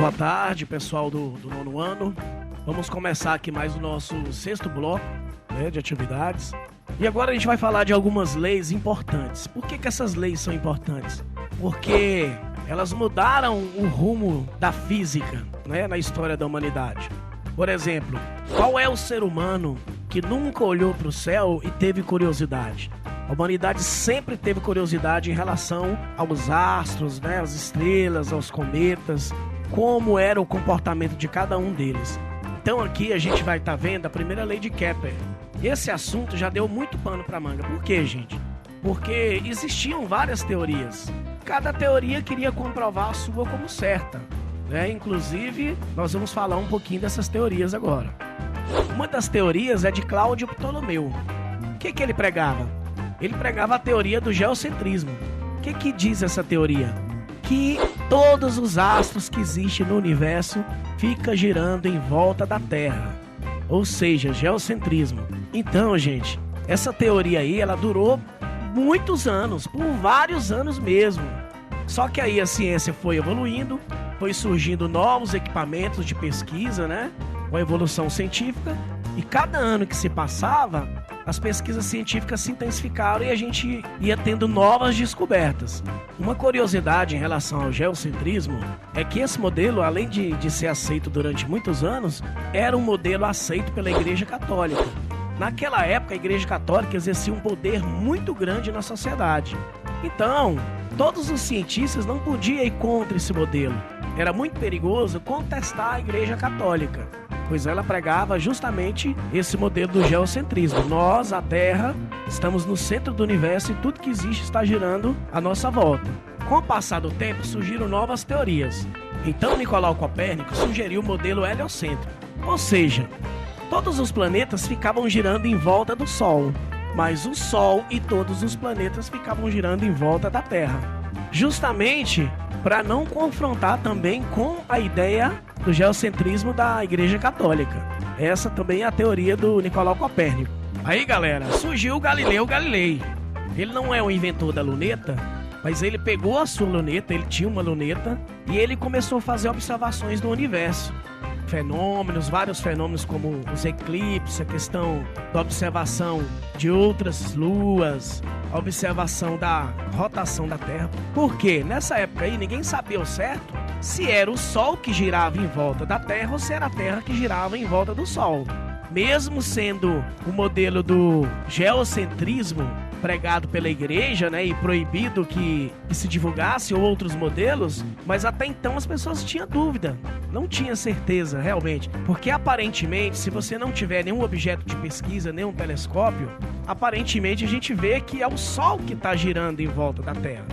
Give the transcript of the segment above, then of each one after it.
boa tarde, pessoal do nono ano. Vamos começar aqui mais o nosso sexto bloco, né, de atividades. E agora a gente vai falar de algumas leis importantes. Por que essas leis são importantes? Porque elas mudaram o rumo da física, né, na história da humanidade. Por exemplo, qual é o ser humano que nunca olhou para o céu e teve curiosidade? A humanidade sempre teve curiosidade em relação aos astros, né, às estrelas, aos cometas, como era o comportamento de cada um deles. Então aqui a gente vai estar vendo a primeira lei de Kepler. Esse assunto já deu muito pano para manga. Por quê, gente? Porque existiam várias teorias. Cada teoria queria comprovar a sua como certa, né? Inclusive, nós vamos falar um pouquinho dessas teorias agora. Uma das teorias é de Cláudio Ptolomeu. O que ele pregava? Ele pregava a teoria do geocentrismo. O que diz essa teoria? Que todos os astros que existem no universo ficam girando em volta da Terra. Ou seja, geocentrismo. Então, gente, essa teoria aí, ela durou muitos anos, por vários anos mesmo. Só que aí a ciência foi evoluindo, foi surgindo novos equipamentos de pesquisa, né? Com a evolução científica. E cada ano que se passava, as pesquisas científicas se intensificaram e a gente ia tendo novas descobertas. Uma curiosidade em relação ao geocentrismo é que esse modelo, além de ser aceito durante muitos anos, era um modelo aceito pela Igreja Católica. Naquela época, a Igreja Católica exercia um poder muito grande na sociedade. Então, todos os cientistas não podiam ir contra esse modelo. Era muito perigoso contestar a Igreja Católica, pois ela pregava justamente esse modelo do geocentrismo. Nós, a Terra, estamos no centro do universo e tudo que existe está girando à nossa volta. Com o passar do tempo, surgiram novas teorias. Então, Nicolau Copérnico sugeriu o modelo heliocêntrico. Ou seja, todos os planetas ficavam girando em volta do Sol, mas o Sol e todos os planetas ficavam girando em volta da Terra. Justamente para não confrontar também com a ideia do geocentrismo da Igreja Católica. Essa também é a teoria do Nicolau Copérnico. Aí, galera, surgiu o Galileu Galilei. Ele não é o inventor da luneta, mas ele pegou a sua luneta, ele tinha uma luneta, e ele começou a fazer observações do universo. Fenômenos, vários fenômenos como os eclipses, a questão da observação de outras luas, a observação da rotação da Terra. Porque nessa época aí ninguém sabia ao certo se era o Sol que girava em volta da Terra ou se era a Terra que girava em volta do Sol. Mesmo sendo o modelo do geocentrismo pregado pela igreja, né, e proibido que se divulgasse outros modelos, mas até então as pessoas tinham dúvida, não tinha certeza realmente, porque aparentemente, se você não tiver nenhum objeto de pesquisa, nenhum telescópio, aparentemente a gente vê que é o Sol que está girando em volta da Terra.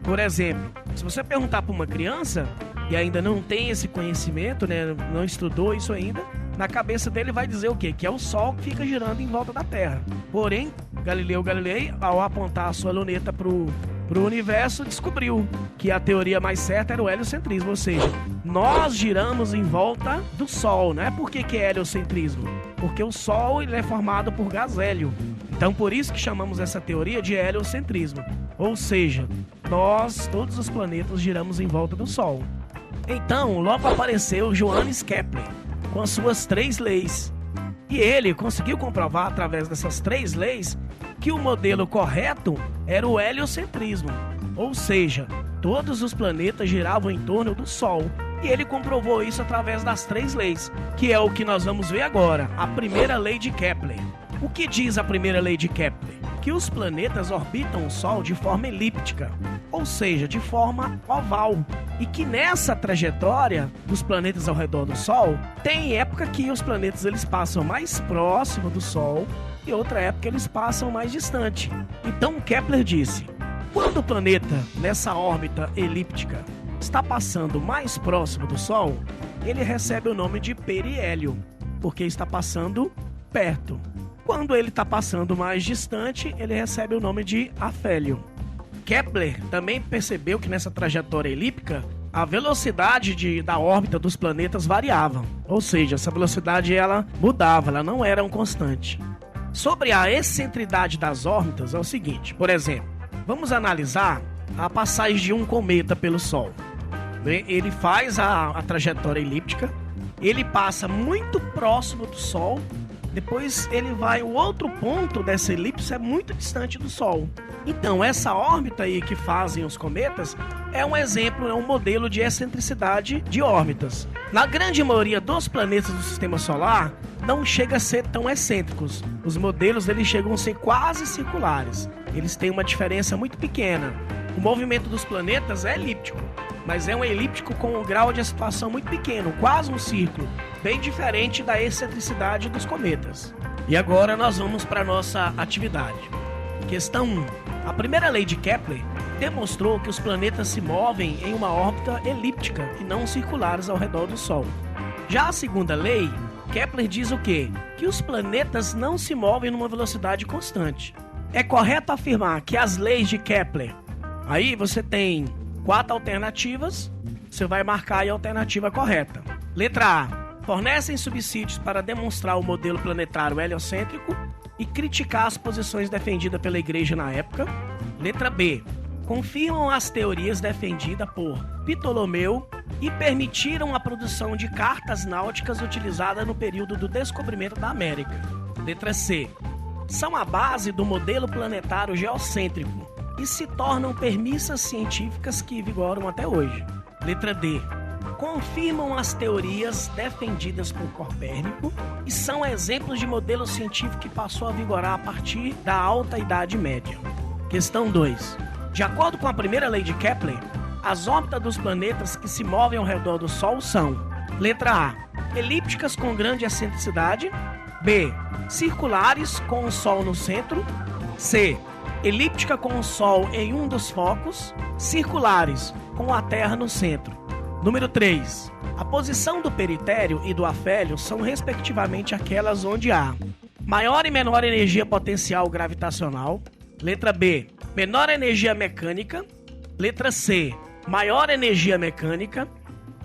Por exemplo, se você perguntar para uma criança e ainda não tem esse conhecimento, né, não estudou isso ainda, na cabeça dele vai dizer o quê? Que é o Sol que fica girando em volta da Terra. Porém, Galileu Galilei, ao apontar a sua luneta pro universo, descobriu que a teoria mais certa era o heliocentrismo, ou seja, nós giramos em volta do Sol, né? Por que é heliocentrismo? Porque o Sol ele é formado por gás hélio. Então, por isso que chamamos essa teoria de heliocentrismo. Ou seja, nós, todos os planetas, giramos em volta do Sol. Então, logo apareceu Johannes Kepler com as suas 3 leis. E ele conseguiu comprovar através dessas 3 leis que o modelo correto era o heliocentrismo. Ou seja, todos os planetas giravam em torno do Sol. E ele comprovou isso através das 3 leis, que é o que nós vamos ver agora, a primeira lei de Kepler. O que diz a primeira lei de Kepler? Que os planetas orbitam o Sol de forma elíptica, ou seja, de forma oval. E que nessa trajetória dos planetas ao redor do Sol, tem época que os planetas eles passam mais próximo do Sol e outra época eles passam mais distante. Então Kepler disse, quando o planeta nessa órbita elíptica está passando mais próximo do Sol, ele recebe o nome de periélio, porque está passando perto. Quando ele está passando mais distante, ele recebe o nome de afélio. Kepler também percebeu que nessa trajetória elíptica, a velocidade da órbita dos planetas variava. Ou seja, essa velocidade ela mudava, ela não era um constante. Sobre a excentridade das órbitas é o seguinte, por exemplo, vamos analisar a passagem de um cometa pelo Sol. Ele faz a trajetória elíptica, ele passa muito próximo do Sol, depois ele vai, o outro ponto dessa elipse é muito distante do Sol. Então, essa órbita aí que fazem os cometas é um exemplo, é um modelo de excentricidade de órbitas. Na grande maioria dos planetas do Sistema Solar, não chega a ser tão excêntricos. Os modelos eles chegam a ser quase circulares. Eles têm uma diferença muito pequena. O movimento dos planetas é elíptico, mas é um elíptico com um grau de acentuação muito pequeno, quase um círculo, bem diferente da excentricidade dos cometas. E agora nós vamos para a nossa atividade. Questão 1. A primeira lei de Kepler demonstrou que os planetas se movem em uma órbita elíptica e não circulares ao redor do Sol. Já a segunda lei, Kepler diz o quê? Que os planetas não se movem numa velocidade constante. É correto afirmar que as leis de Kepler, aí você tem 4 alternativas, você vai marcar aí a alternativa correta. Letra A. Fornecem subsídios para demonstrar o modelo planetário heliocêntrico e criticar as posições defendidas pela Igreja na época. Letra B. Confirmam as teorias defendidas por Ptolomeu e permitiram a produção de cartas náuticas utilizadas no período do descobrimento da América. Letra C. São a base do modelo planetário geocêntrico e se tornam premissas científicas que vigoram até hoje. Letra D. Confirmam as teorias defendidas por Copérnico e são exemplos de modelo científico que passou a vigorar a partir da Alta Idade Média. Questão 2. De acordo com a primeira lei de Kepler, as órbitas dos planetas que se movem ao redor do Sol são: letra A. Elípticas com grande excentricidade. B. Circulares com o Sol no centro. C. Elíptica com o Sol em um dos focos. Circulares com a Terra no centro. Número 3. A posição do peritério e do afélio são respectivamente aquelas onde há maior e menor energia potencial gravitacional. Letra B. Menor energia mecânica. Letra C. Maior energia mecânica.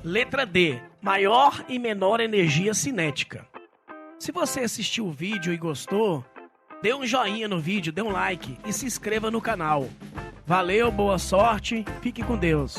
Letra D. Maior e menor energia cinética. Se você assistiu o vídeo e gostou, dê um joinha no vídeo, dê um like e se inscreva no canal. Valeu, boa sorte, fique com Deus.